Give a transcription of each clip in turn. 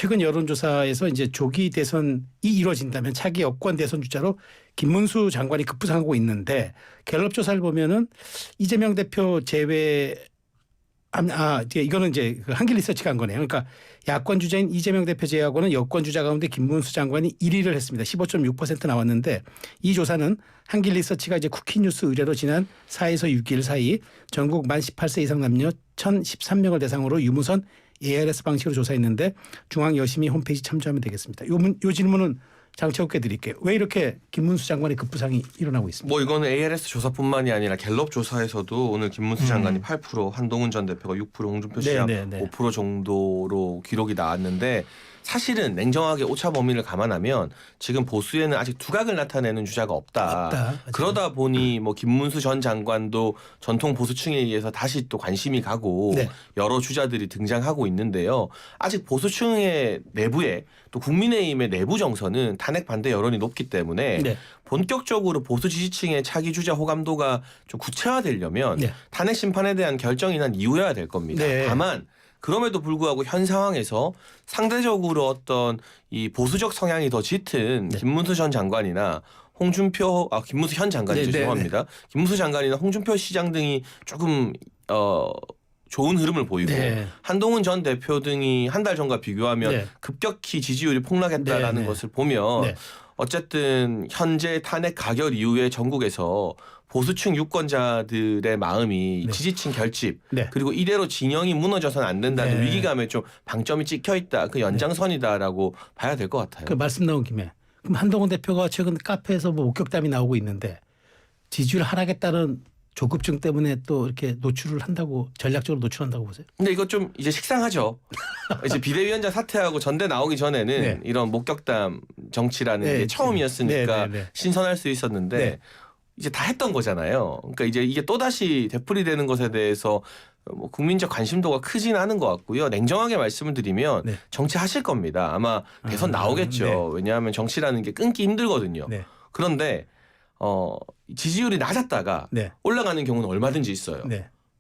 최근 여론조사에서 이제 조기 대선이 이루어진다면 차기 여권 대선 주자로 김문수 장관이 급부상하고 있는데 갤럽 조사를 보면은 이재명 대표 제외 이거는 이제 그 한길리서치가 한 거네요. 그러니까 야권 주자인 이재명 대표 제외하고는 여권 주자 가운데 김문수 장관이 1위를 했습니다. 15.6% 나왔는데 이 조사는 한길리서치가 이제 쿠키뉴스 의뢰로 지난 4에서 6일 사이 전국 만 18세 이상 남녀 1,013명을 대상으로 유무선 ARS 방식으로 조사했는데 중앙여심이 홈페이지 참조하면 되겠습니다. 요 질문은 장채욱께 드릴게요. 왜 이렇게 김문수 장관의 급부상이 일어나고 있습니까? 뭐 이거는 ARS 조사뿐만이 아니라 갤럽 조사에서도 오늘 김문수 장관이 8%, 한동훈 전 대표가 6%, 홍준표 시장 5% 정도로 기록이 나왔는데 사실은 냉정하게 오차 범위를 감안하면 지금 보수에는 아직 두각을 나타내는 주자가 없다. 그러다 보니 뭐 김문수 전 장관도 전통 보수층에 의해서 다시 또 관심이 가고 여러 주자들이 등장하고 있는데요. 아직 보수층의 내부에 또 국민의힘의 내부 정서는 탄핵 반대 여론이 높기 때문에 본격적으로 보수 지지층의 차기 주자 호감도가 좀 구체화되려면 탄핵 심판에 대한 결정이 난 이후여야 될 겁니다. 다만 그럼에도 불구하고 현 상황에서 상대적으로 어떤 이 보수적 성향이 더 짙은 김문수 전 장관이나 김문수 현 장관이죠. 죄송합니다. 김문수 장관이나 홍준표 시장 등이 조금 좋은 흐름을 보이고 한동훈 전 대표 등이 한 달 전과 비교하면 급격히 지지율이 폭락했다라는 것을 보면 어쨌든 현재 탄핵 가결 이후에 전국에서 보수층 유권자들의 마음이 지지층 결집 그리고 이대로 진영이 무너져서는 안 된다는 위기감에 좀 방점이 찍혀 있다. 그 연장선이다라고 봐야 될 것 같아요. 그 말씀 나온 김에 그럼 한동훈 대표가 최근 카페에서 뭐 목격담이 나오고 있는데 지지율 하락에 따른 조급증 때문에 또 이렇게 노출을 한다고 전략적으로 노출한다고 보세요? 근데 이거 좀 이제 식상하죠. 이제 비대위원장 사퇴하고 전대 나오기 전에는 이런 목격담 정치라는 게 처음이었으니까 신선할 수 있었는데 이제 다 했던 거잖아요. 그러니까 이제 이게 또다시 되풀이되는 것에 대해서 뭐 국민적 관심도가 크진 않은 것 같고요. 냉정하게 말씀을 드리면 정치하실 겁니다. 아마 대선 나오겠죠. 왜냐하면 정치라는 게 끊기 힘들거든요. 그런데 지지율이 낮았다가 올라가는 경우는 얼마든지 있어요.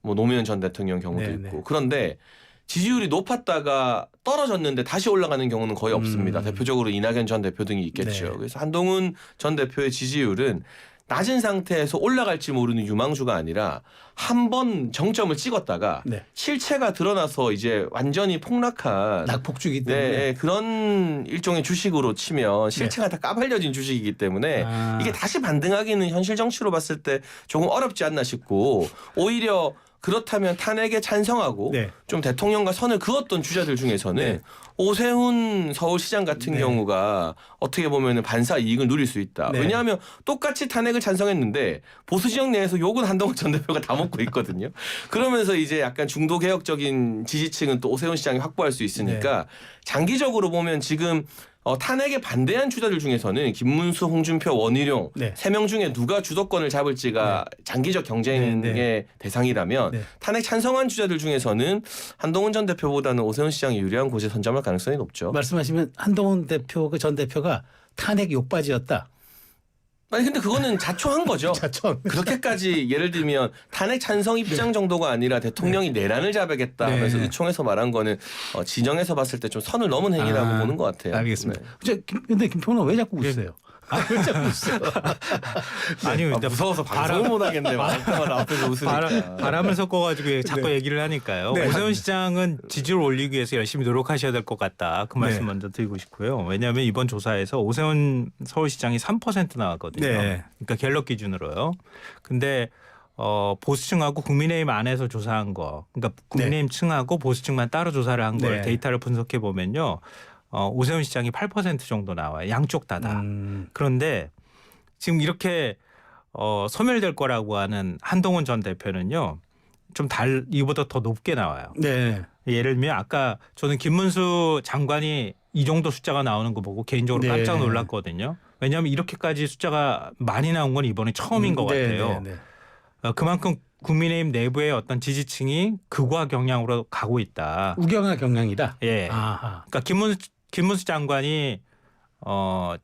뭐 노무현 전 대통령 경우도 있고. 그런데 지지율이 높았다가 떨어졌는데 다시 올라가는 경우는 거의 없습니다. 대표적으로 이낙연 전 대표 등이 있겠죠. 그래서 한동훈 전 대표의 지지율은 낮은 상태에서 올라갈지 모르는 유망주가 아니라 한 번 정점을 찍었다가 실체가 드러나서 이제 완전히 폭락한 낙폭주기 때문에 그런 일종의 주식으로 치면 실체가 다 까발려진 주식이기 때문에 이게 다시 반등하기는 현실 정치로 봤을 때 조금 어렵지 않나 싶고 오히려 그렇다면 탄핵에 찬성하고 좀 대통령과 선을 그었던 주자들 중에서는 오세훈 서울시장 같은 경우가 어떻게 보면 반사 이익을 누릴 수 있다. 왜냐하면 똑같이 탄핵을 찬성했는데 보수 지역 내에서 욕은 한동훈 전 대표가 다 먹고 있거든요. 그러면서 이제 약간 중도 개혁적인 지지층은 또 오세훈 시장이 확보할 수 있으니까 장기적으로 보면 지금 탄핵에 반대한 주자들 중에서는 김문수, 홍준표, 원희룡 3명 중에 누가 주도권을 잡을지가 장기적 경쟁의 대상이라면 탄핵 찬성한 주자들 중에서는 한동훈 전 대표보다는 오세훈 시장이 유리한 곳에 선점할 가능성이 높죠. 말씀하시면 한동훈 대표 전 대표가 탄핵 욕받이였다. 아니 근데 그거는 자초한 거죠. 자초. 그렇게까지 예를 들면 탄핵 찬성 입장 정도가 아니라 대통령이 내란을 잡아야겠다 하면서 의총에서 말한 거는 진영에서 봤을 때 좀 선을 넘은 행위라고 보는 것 같아요. 알겠습니다. 근데 김평론 왜 자꾸 웃으세요? 왜 자꾸 웃어요? 아니 무서워서 방송을 못 하겠네. 앞에서 웃으니까. 바람을 섞어가지고 자꾸 얘기를 하니까요. 오세훈 시장은 지지를 올리기 위해서 열심히 노력하셔야 될 것 같다. 그 말씀 먼저 드리고 싶고요. 왜냐하면 이번 조사에서 오세훈 서울시장이 3% 나왔거든요. 그러니까 갤럽 기준으로요. 근데 보수층하고 국민의힘 안에서 조사한 거, 그러니까 국민의힘 층하고 보수층만 따로 조사를 한 걸 데이터를 분석해 보면요. 오세훈 시장이 8% 정도 나와요. 양쪽 다다. 그런데 지금 이렇게 소멸될 거라고 하는 한동훈 전 대표는요. 좀 이보다 더 높게 나와요. 예를 들면 아까 저는 김문수 장관이 이 정도 숫자가 나오는 거 보고 개인적으로 깜짝 놀랐거든요. 왜냐하면 이렇게까지 숫자가 많이 나온 건 이번에 처음인 것 같아요. 그만큼 국민의힘 내부의 어떤 지지층이 극우화 경향으로 가고 있다. 우경화 경향이다. 그러니까 김문수 장관이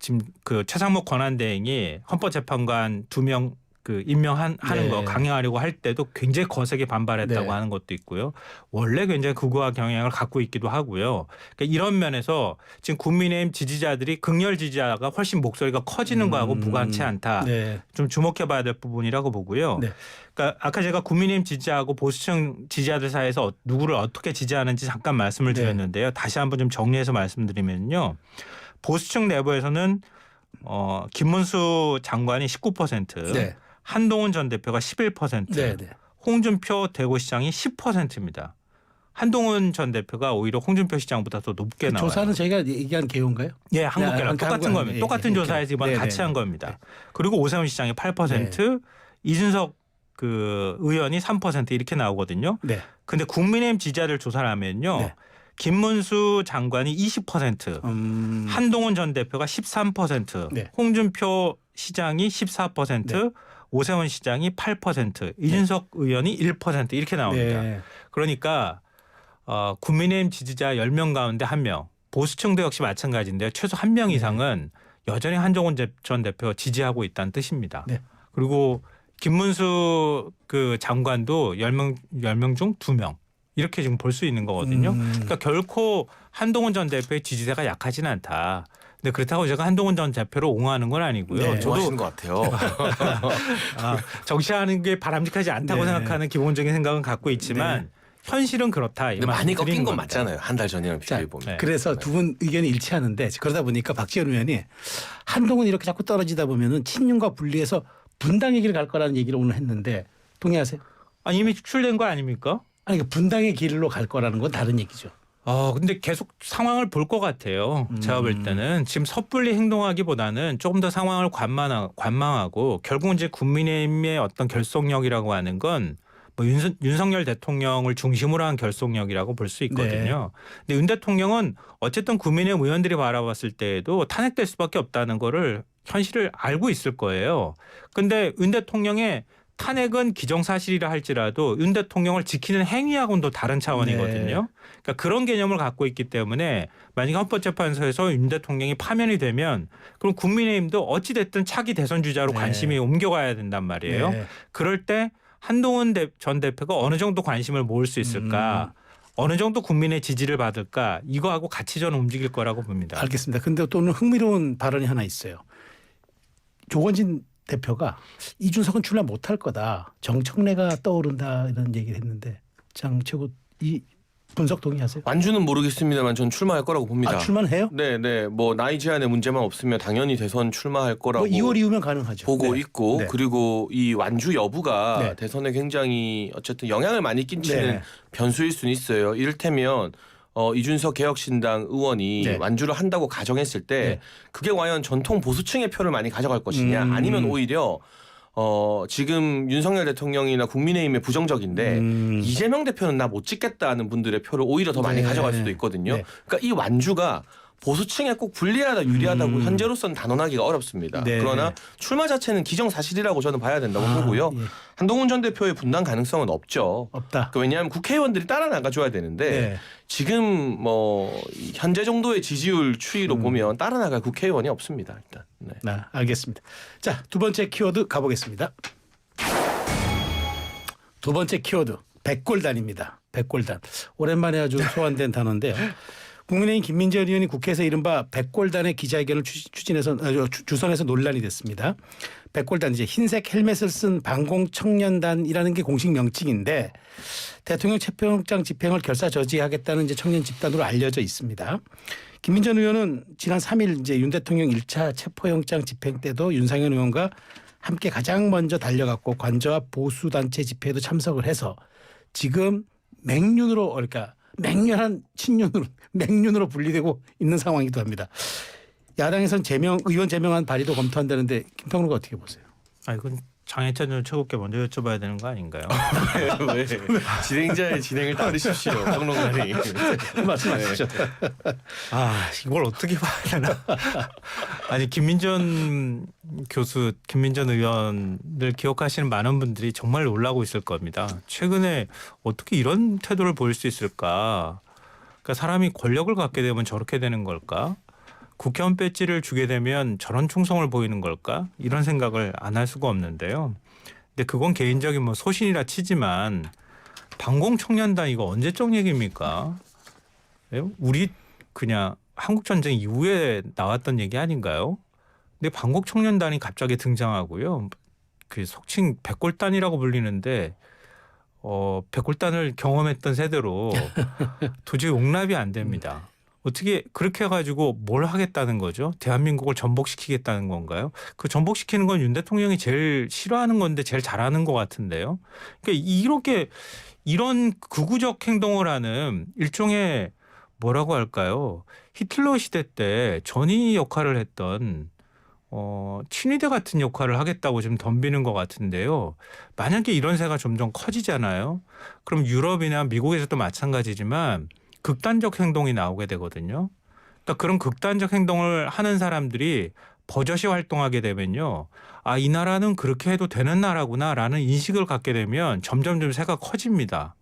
지금 그 최상목 권한대행이 헌법재판관 2명 그 임명하는 네. 거 강행하려고 할 때도 굉장히 거세게 반발했다고 네. 하는 것도 있고요. 원래 굉장히 극우화 경향을 갖고 있기도 하고요. 그러니까 이런 면에서 지금 국민의힘 지지자들이 극렬 지지자가 훨씬 목소리가 커지는 거하고 무관치 않다. 네. 좀 주목해봐야 될 부분이라고 보고요. 네. 그러니까 아까 제가 국민의힘 지지자하고 보수층 지지자들 사이에서 누구를 어떻게 지지하는지 잠깐 말씀을 네. 드렸는데요. 다시 한번 좀 정리해서 말씀드리면요. 보수층 내부에서는 김문수 장관이 19%, 네. 한동훈 전 대표가 11%, 네. 네. 홍준표 대구시장이 10%입니다. 한동훈 전 대표가 오히려 홍준표 시장보다 더 높게 나와요. 조사는 저희가 얘기한 개요인가요? 예, 한국계랑 똑같은 겁니다. 예, 똑같은 예, 조사에서 이번 네, 같이 네, 한 네. 겁니다. 그리고 오세훈 시장이 8%, 이준석 그 의원이 3% 이렇게 나오거든요. 네. 근데 국민의힘 지지자들 조사를 하면요. 네. 김문수 장관이 20%, 한동훈 전 대표가 13%, 네. 홍준표 시장이 14%, 네. 오세훈 시장이 8%, 이준석 의원이 1% 이렇게 나옵니다. 네. 그러니까 국민의힘 지지자 10명 가운데 1명, 보수층도 역시 마찬가지인데요. 최소 1명 이상은 여전히 한동훈 전 대표 지지하고 있다는 뜻입니다. 네. 그리고 김문수 그 장관도 10명 중 2명. 이렇게 지금 볼 수 있는 거거든요. 그러니까 결코 한동훈 전 대표의 지지세가 약하지는 않다. 근데 그렇다고 제가 한동훈 전 대표를 옹호하는 건 아니고요. 네. 좋아하시는 것 같아요. 정치하는 게 바람직하지 않다고 네. 생각하는 기본적인 생각은 갖고 있지만 현실은 그렇다. 이 근데 많이 말씀을 꺾인 드리는 건 겁니다. 맞잖아요. 한 달 전이랑 비교해 보면. 네. 그래서 두 분 의견이 일치하는데 그러다 보니까 박지원 의원이 한동훈 이렇게 자꾸 떨어지다 보면은 친윤과 분리해서 분당의 길을 갈 거라는 얘기를 오늘 했는데 동의하세요? 아니, 이미 축출된 거 아닙니까? 아니 그 분당의 길로 갈 거라는 건 다른 얘기죠. 근데 계속 상황을 볼 것 같아요. 제가 볼 때는 지금 섣불리 행동하기보다는 조금 더 상황을 관망하고 결국은 이제 국민의힘의 어떤 결속력이라고 하는 건 뭐 윤석열 대통령을 중심으로 한 결속력이라고 볼 수 있거든요. 근데 윤 대통령은 어쨌든 국민의힘 의원들이 바라봤을 때에도 탄핵될 수밖에 없다는 거를 현실을 알고 있을 거예요. 근데 윤 대통령의 탄핵은 기정사실이라 할지라도 윤 대통령을 지키는 행위하고는 또 다른 차원이거든요. 네. 그러니까 그런 개념을 갖고 있기 때문에 만약 헌법재판소에서 윤 대통령이 파면이 되면 그럼 국민의힘도 어찌 됐든 차기 대선 주자로 네. 관심이 옮겨가야 된단 말이에요. 네. 그럴 때 한동훈 전 대표가 어느 정도 관심을 모을 수 있을까? 어느 정도 국민의 지지를 받을까? 이거하고 같이 저는 움직일 거라고 봅니다. 알겠습니다. 근데 또 오늘 흥미로운 발언이 하나 있어요. 조건진 대표가 이준석은 출마 못할 거다. 정청래가 떠오른다 이런 얘기를 했는데 장최고 이 분석 동의하세요? 완주는 모르겠습니다만 전 출마할 거라고 봅니다. 아, 출마는 해요? 네. 뭐 나이 제한의 문제만 없으면 당연히 대선 출마할 거라고 뭐 2월 이후면 가능하죠. 보고 네. 있고 네. 그리고 이 완주 여부가 네. 대선에 굉장히 어쨌든 영향을 많이 끼치는 네. 변수일 수는 있어요. 이를테면 이준석 개혁신당 의원이 네. 완주를 한다고 가정했을 때 네. 그게 과연 전통 보수층의 표를 많이 가져갈 것이냐 아니면 오히려 지금 윤석열 대통령이나 국민의힘에 부정적인데 이재명 대표는 나 못 찍겠다는 분들의 표를 오히려 더 많이 네. 가져갈 수도 있거든요. 네. 그러니까 이 완주가 보수층에 꼭 불리하다 유리하다고 현재로서는 단언하기가 어렵습니다. 네. 그러나 출마 자체는 기정사실이라고 저는 봐야 된다고 보고요. 예. 한동훈 전 대표의 분당 가능성은 없죠. 없다. 왜냐하면 국회의원들이 따라 나가줘야 되는데 네. 지금 뭐 현재 정도의 지지율 추이로 보면 따라 나갈 국회의원이 없습니다. 일단. 네. 알겠습니다. 자, 두 번째 키워드 가보겠습니다. 두 번째 키워드 백골단입니다. 백골단. 오랜만에 아주 소환된 단어인데요. 국민의힘 김민재 의원이 국회에서 이른바 백골단의 기자회견을 주선해서 논란이 됐습니다. 백골단 이제 흰색 헬멧을 쓴 반공청년단이라는 게 공식 명칭인데 대통령 체포영장 집행을 결사 저지하겠다는 이제 청년 집단으로 알려져 있습니다. 김민재 의원은 지난 3일 이제 윤 대통령 1차 체포영장 집행 때도 윤상현 의원과 함께 가장 먼저 달려갔고 관저와 보수단체 집회에도 참석을 해서 지금 맹륜으로 그러니까 맹렬한 친윤으로 맹륜으로 분리되고 있는 상황이기도 합니다. 야당에서는 의원 제명안 발의도 검토한다는데 김평로가 어떻게 보세요? 이건 장혜찬 전 최고께 먼저 여쭤봐야 되는 거 아닌가요? 왜? 진행자의 진행을 따르십시오. 평론가님. 말씀하시죠. 이걸 어떻게 봐야 되나? 아니 김민전 교수, 김민전 의원을 기억하시는 많은 분들이 정말 놀라고 있을 겁니다. 최근에 어떻게 이런 태도를 보일 수 있을까? 그러니까 사람이 권력을 갖게 되면 저렇게 되는 걸까? 국회의원 배지를 주게 되면 저런 충성을 보이는 걸까? 이런 생각을 안 할 수가 없는데요. 근데 그건 개인적인 뭐 소신이라 치지만 반공청년단 이거 언제적 얘기입니까? 우리 그냥 한국전쟁 이후에 나왔던 얘기 아닌가요? 근데 반공청년단이 갑자기 등장하고요. 그 속칭 백골단이라고 불리는데 백골단을 경험했던 세대로 도저히 용납이 안 됩니다. 어떻게 그렇게 해가지고 뭘 하겠다는 거죠? 대한민국을 전복시키겠다는 건가요? 그 전복시키는 건 윤 대통령이 제일 싫어하는 건데 제일 잘하는 것 같은데요. 그러니까 이런 극우적 행동을 하는 일종의 뭐라고 할까요? 히틀러 시대 때 전위 역할을 했던 친위대 같은 역할을 하겠다고 지금 덤비는 것 같은데요. 만약에 이런 세가 점점 커지잖아요. 그럼 유럽이나 미국에서도 마찬가지지만 극단적 행동이 나오게 되거든요. 그러니까 그런 극단적 행동을 하는 사람들이 버젓이 활동하게 되면요. 아, 이 나라는 그렇게 해도 되는 나라구나라는 인식을 갖게 되면 점점 세가 커집니다.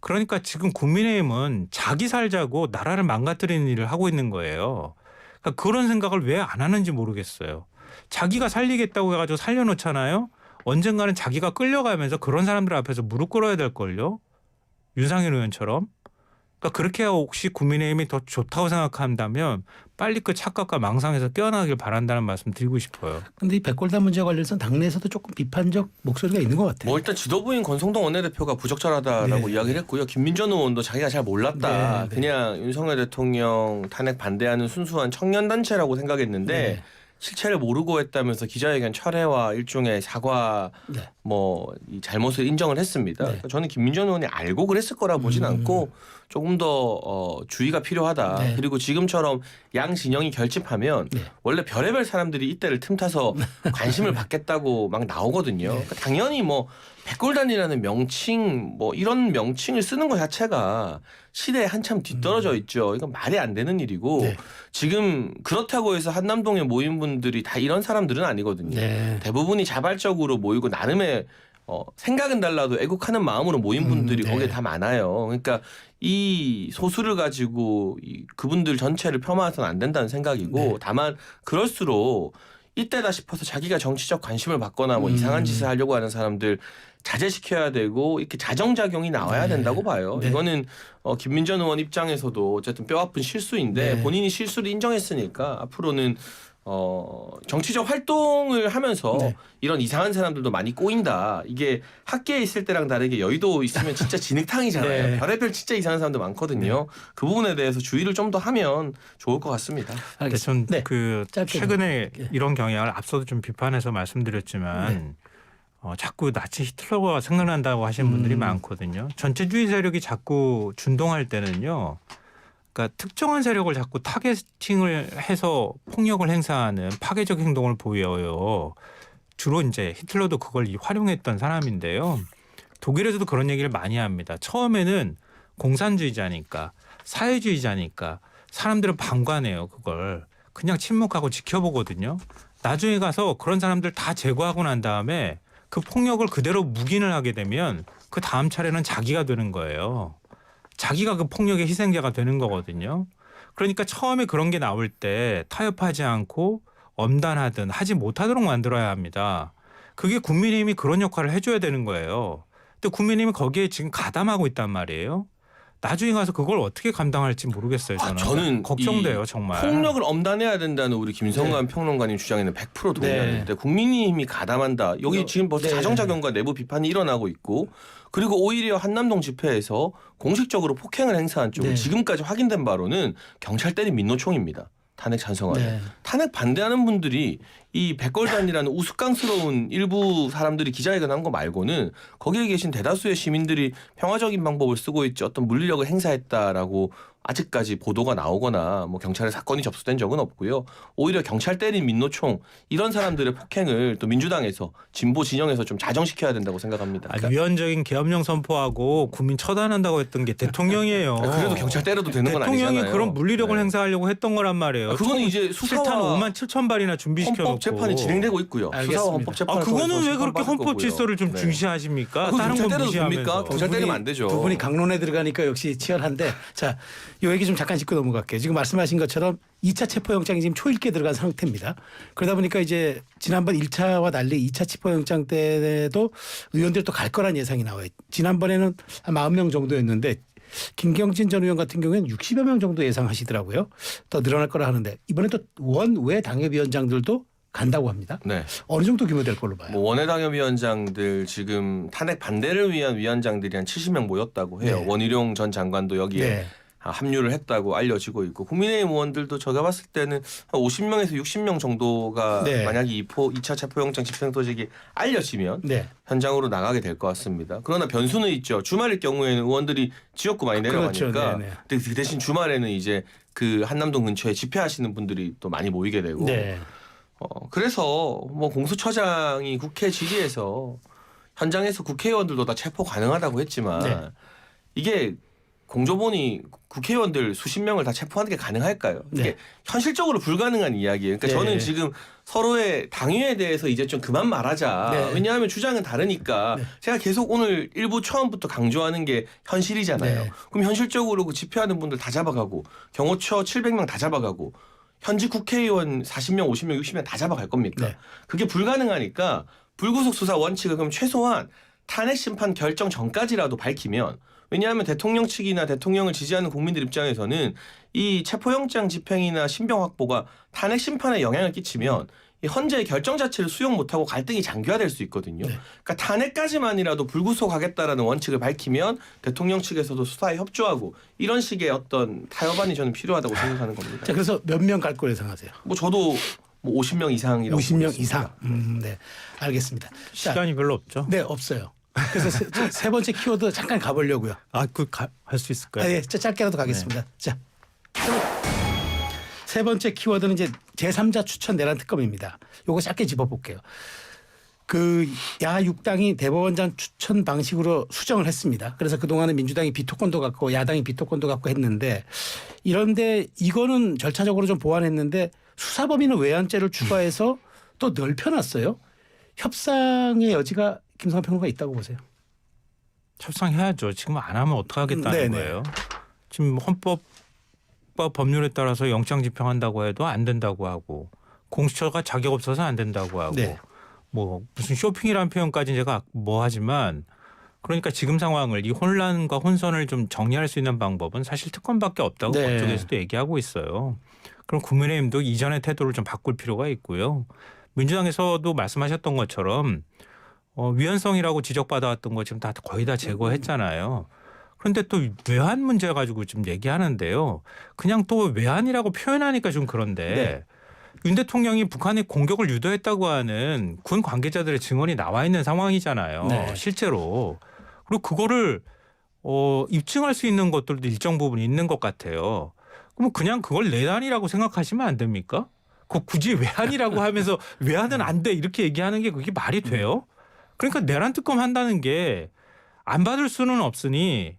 그러니까 지금 국민의힘은 자기 살자고 나라를 망가뜨리는 일을 하고 있는 거예요. 그러니까 그런 생각을 왜 안 하는지 모르겠어요. 자기가 살리겠다고 해가지고 살려놓잖아요. 언젠가는 자기가 끌려가면서 그런 사람들 앞에서 무릎 꿇어야 될걸요. 윤상현 의원처럼. 그러니까 그렇게 혹시 국민의힘이 더 좋다고 생각한다면 빨리 그 착각과 망상에서 깨어나길 바란다는 말씀 드리고 싶어요. 그런데 이 백골단 문제와 관련해서 당내에서도 조금 비판적 목소리가 있는 것 같아요. 뭐 일단 지도부인 권성동 원내대표가 부적절하다라고 네. 이야기를 했고요. 김민전 의원도 자기가 잘 몰랐다. 네. 그냥 윤석열 대통령 탄핵 반대하는 순수한 청년단체라고 생각했는데 네. 실체를 모르고 했다면서 기자회견 철회와 일종의 사과 네. 이 잘못을 인정을 했습니다. 네. 그러니까 저는 김민전 의원이 알고 그랬을 거라 보진 않고 조금 더 주의가 필요하다. 네. 그리고 지금처럼 양 진영이 결집하면 네. 원래 별의별 사람들이 이때를 틈타서 관심을 받겠다고 막 나오거든요. 그러니까 당연히 뭐 백골단이라는 명칭 이런 명칭을 쓰는 것 자체가 시대에 한참 뒤떨어져 있죠. 이건 말이 안 되는 일이고 네. 지금 그렇다고 해서 한남동에 모인 분들이 다 이런 사람들은 아니거든요. 네. 대부분이 자발적으로 모이고 나름의 생각은 달라도 애국하는 마음으로 모인 분들이 네. 거기에 다 많아요. 그러니까 이 소수를 가지고 그분들 전체를 폄하해서는 안 된다는 생각이고 네. 다만 그럴수록 이때다 싶어서 자기가 정치적 관심을 받거나 뭐 이상한 짓을 하려고 하는 사람들 자제시켜야 되고 이렇게 자정작용이 나와야 네. 된다고 봐요. 네. 이거는 김민전 의원 입장에서도 어쨌든 뼈아픈 실수인데 네. 본인이 실수를 인정했으니까 앞으로는 정치적 활동을 하면서 네. 이런 이상한 사람들도 많이 꼬인다. 이게 학계에 있을 때랑 다르게 여의도 있으면 진짜 진흙탕이잖아요. 네. 별의별 진짜 이상한 사람들 많거든요. 그 부분에 대해서 주의를 좀 더 하면 좋을 것 같습니다. 알겠습니다. 네. 그 짧게 최근에 좀. 이런 경향을 앞서도 좀 비판해서 말씀드렸지만 네. 자꾸 나치 히틀러가 생각난다고 하시는 분들이 많거든요. 전체주의 세력이 자꾸 준동할 때는요. 그러니까 특정한 세력을 자꾸 타겟팅을 해서 폭력을 행사하는 파괴적 행동을 보여요. 주로 이제 히틀러도 그걸 활용했던 사람인데요. 독일에서도 그런 얘기를 많이 합니다. 처음에는 공산주의자니까 사회주의자니까 사람들은 방관해요. 그걸 그냥 침묵하고 지켜보거든요. 나중에 가서 그런 사람들 다 제거하고 난 다음에 그 폭력을 그대로 묵인을 하게 되면 그 다음 차례는 자기가 되는 거예요. 자기가 그 폭력의 희생자가 되는 거거든요. 그러니까 처음에 그런 게 나올 때 타협하지 않고 엄단하든 하지 못하도록 만들어야 합니다. 그게 국민의힘이 그런 역할을 해줘야 되는 거예요. 근데 국민의힘이 거기에 지금 가담하고 있단 말이에요. 나중에 가서 그걸 어떻게 감당할지 모르겠어요. 저는 걱정돼요. 정말. 폭력을 엄단해야 된다는 우리 김성관 평론가님 주장에는 100% 동의하는데 국민의힘이 가담한다. 여기 지금 벌써 자정작용과 내부 비판이 일어나고 있고 그리고 오히려 한남동 집회에서 공식적으로 폭행을 행사한 쪽은 지금까지 확인된 바로는 경찰 때린 민노총입니다. 탄핵 찬성하는. 탄핵 반대하는 분들이 이 백골단이라는 우스꽝스러운 일부 사람들이 기자회견한 거 말고는 거기에 계신 대다수의 시민들이 평화적인 방법을 쓰고 있지 어떤 물리력을 행사했다라고 아직까지 보도가 나오거나 뭐 경찰에 사건이 접수된 적은 없고요. 오히려 경찰 때린 민노총 이런 사람들의 폭행을 또 민주당에서 진보 진영에서 좀 자정시켜야 된다고 생각합니다. 위헌적인 계엄령 선포하고 국민 처단한다고 했던 게 대통령이에요. 그래도 경찰 때려도 되는 건 아니잖아요. 대통령이 그런 물리력을 행사하려고 했던 거란 말이에요. 그거는 이제 수사와 5만 7천 발이나 준비시켜놓고 헌법 재판이 진행되고 있고요. 수사와 헌법 재판. 그거는 왜 그렇게 헌법 질서를 좀 중시하십니까? 다른 경찰 건 때려도 무시하면서. 됩니까? 경찰 때리면 안 되죠. 두 분이 강론에 들어가니까 역시 치열한데 자 요 얘기 좀 잠깐 짚고 넘어갈게요. 지금 말씀하신 것처럼 2차 체포영장이 지금 초읽기에 들어간 상태입니다. 그러다 보니까 이제 지난번 1차와 달리 2차 체포영장 때도 의원들이 또 갈 거란 예상이 나와요. 지난번에는 한 40명 정도였는데 김경진 전 의원 같은 경우에는 60여 명 정도 예상하시더라고요. 더 늘어날 거라 하는데 이번에 또 원외 당협위원장들도 간다고 합니다. 네. 어느 정도 규모 될 걸로 봐요. 뭐 원외 당협위원장들 지금 탄핵 반대를 위한 위원장들이 한 70명 모였다고 해요. 네. 원희룡 전 장관도 여기에 네. 합류를 했다고 알려지고 있고 국민의힘 의원들도 제가 봤을 때는 한 50명에서 60명 정도가 네. 만약에 2차 체포영장 집행소식이 알려지면 네. 현장으로 나가게 될 것 같습니다. 그러나 변수는 있죠. 주말일 경우에는 의원들이 지역구 많이 내려가니까 그렇죠. 네네. 근데 그 대신 주말에는 이제 그 한남동 근처에 집회하시는 분들이 또 많이 모이게 되고 네. 그래서 뭐 공수처장이 국회 질의에서 현장에서 국회의원들도 다 체포 가능하다고 했지만 네. 이게 공조본이 국회의원들 수십 명을 다 체포하는 게 가능할까요? 이게 네. 현실적으로 불가능한 이야기예요. 그러니까 네. 저는 지금 서로의 당위에 대해서 이제 좀 그만 말하자. 네. 왜냐하면 주장은 다르니까 네. 제가 계속 오늘 일부 처음부터 강조하는 게 현실이잖아요. 네. 그럼 현실적으로 그 집회하는 분들 다 잡아가고 경호처 700명 다 잡아가고 현직 국회의원 40명, 50명, 60명 다 잡아갈 겁니까? 네. 그게 불가능하니까 불구속 수사 원칙을 그럼 최소한 탄핵 심판 결정 전까지라도 밝히면 왜냐하면 대통령 측이나 대통령을 지지하는 국민들 입장에서는 이 체포영장 집행이나 신병 확보가 탄핵 심판에 영향을 끼치면 이 헌재의 결정 자체를 수용 못하고 갈등이 장기화될 수 있거든요. 네. 그러니까 탄핵까지만이라도 불구속하겠다라는 원칙을 밝히면 대통령 측에서도 수사에 협조하고 이런 식의 어떤 타협안이 저는 필요하다고 생각하는 겁니다. 자, 그래서 몇 명 갈 거로 예상하세요? 뭐 저도 뭐 50명 이상이라고 50명 보겠습니다. 이상. 네. 알겠습니다. 자, 시간이 별로 없죠. 네, 없어요. 그래서 세 번째 키워드 잠깐 가보려고요. 할 수 있을까요? 아, 예, 짧게라도 가겠습니다. 자, 세 번째 키워드는 이제 제3자 추천 내란 특검입니다. 요거 짧게 짚어볼게요. 그 야6당이 대법원장 추천 방식으로 수정을 했습니다. 그래서 그동안은 민주당이 비토권도 갖고 야당이 비토권도 갖고 했는데 이런데 이거는 절차적으로 좀 보완했는데 수사 범위는 외환죄를 추가해서 또 넓혀놨어요. 협상의 여지가 김성환 평론가 있다고 보세요. 협상해야죠. 지금 안 하면 어떡하겠다는 네네. 거예요. 지금 헌법과 법률에 따라서 영장 집행한다고 해도 안 된다고 하고 공수처가 자격 없어서 안 된다고 하고 네. 뭐 무슨 쇼핑이라는 표현까지 제가 뭐 하지만 그러니까 지금 상황을 이 혼란과 혼선을 좀 정리할 수 있는 방법은 사실 특검밖에 없다고 네. 법조계에서도 얘기하고 있어요. 그럼 국민의힘도 이전의 태도를 좀 바꿀 필요가 있고요. 민주당에서도 말씀하셨던 것처럼 위헌성이라고 지적받아왔던 거 지금 다 거의 다 제거했잖아요. 그런데 또 외환 문제 가지고 지금 얘기하는데요. 그냥 또 외환이라고 표현하니까 좀 그런데 네. 윤 대통령이 북한에 공격을 유도했다고 하는 군 관계자들의 증언이 나와 있는 상황이잖아요. 네. 실제로. 그리고 그거를 입증할 수 있는 것들도 일정 부분 있는 것 같아요. 그럼 그냥 그걸 내란이라고 생각하시면 안 됩니까? 그 굳이 외환이라고 하면서 외환은 안 돼 이렇게 얘기하는 게 그게 말이 돼요? 그러니까 내란 특검 한다는 게 안 받을 수는 없으니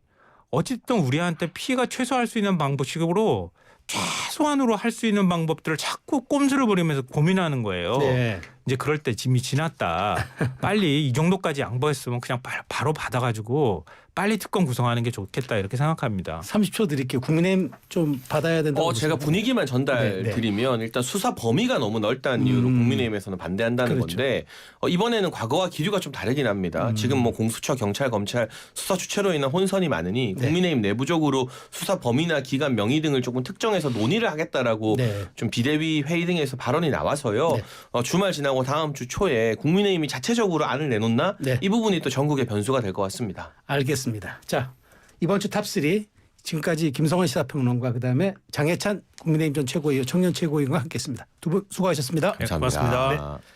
어쨌든 우리한테 피해가 최소화할 수 있는 방법식으로 최소한으로 할 수 있는 방법들을 자꾸 꼼수를 부리면서 고민하는 거예요. 네. 이제 그럴 때 짐이 지났다. 빨리 이 정도까지 양보했으면 그냥 바로 받아가지고 빨리 특검 구성하는 게 좋겠다 이렇게 생각합니다. 30초 드릴게요. 국민의힘 좀 받아야 된다고. 제가 보세요. 분위기만 전달 네, 네. 드리면 일단 수사 범위가 너무 넓다는 이유로 국민의힘에서는 반대한다는 그렇죠. 건데 이번에는 과거와 기류가 좀 다르긴 합니다. 지금 뭐 공수처, 경찰, 검찰 수사 주체로 인한 혼선이 많으니 네. 국민의힘 내부적으로 수사 범위나 기간 명의 등을 조금 특정해서 논의를 하겠다라고 네. 좀 비대위 회의 등에서 발언이 나와서요. 네. 주말 지나고 다음 주 초에 국민의힘이 자체적으로 안을 내놓나 네. 이 부분이 또 전국의 변수가 될 것 같습니다. 알겠습니다. 자, 이번 주 탑3 지금까지 김성환 시사평론가 그다음에 장해찬 국민의힘 전 최고위원 청년 최고위원과 함께했습니다. 두 분 수고하셨습니다. 네, 고맙습니다. 감사합니다.